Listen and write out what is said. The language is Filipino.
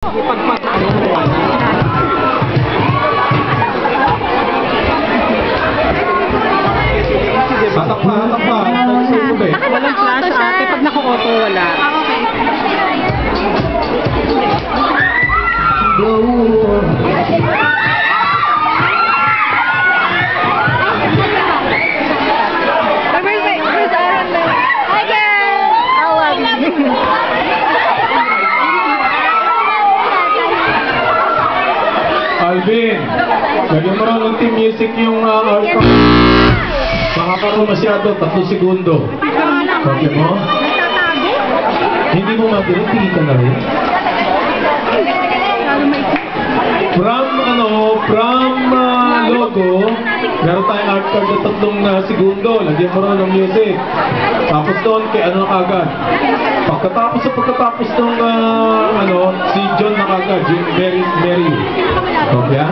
Hatak pa. Walang flash ate, pag naka-auto wala. Alvin, lagyan mo rin ng team music yung outcome. Makakaroon masyado, 3 segundo. Okay mo? Hindi mo mabilis, tingin ka na rin. From logo, meron tayong art card na 3 segundo. Lagyan mo rin ng music. Tapos doon, kay ano na kagad. Pagkatapos ng si John na kagad, Mary. Okay,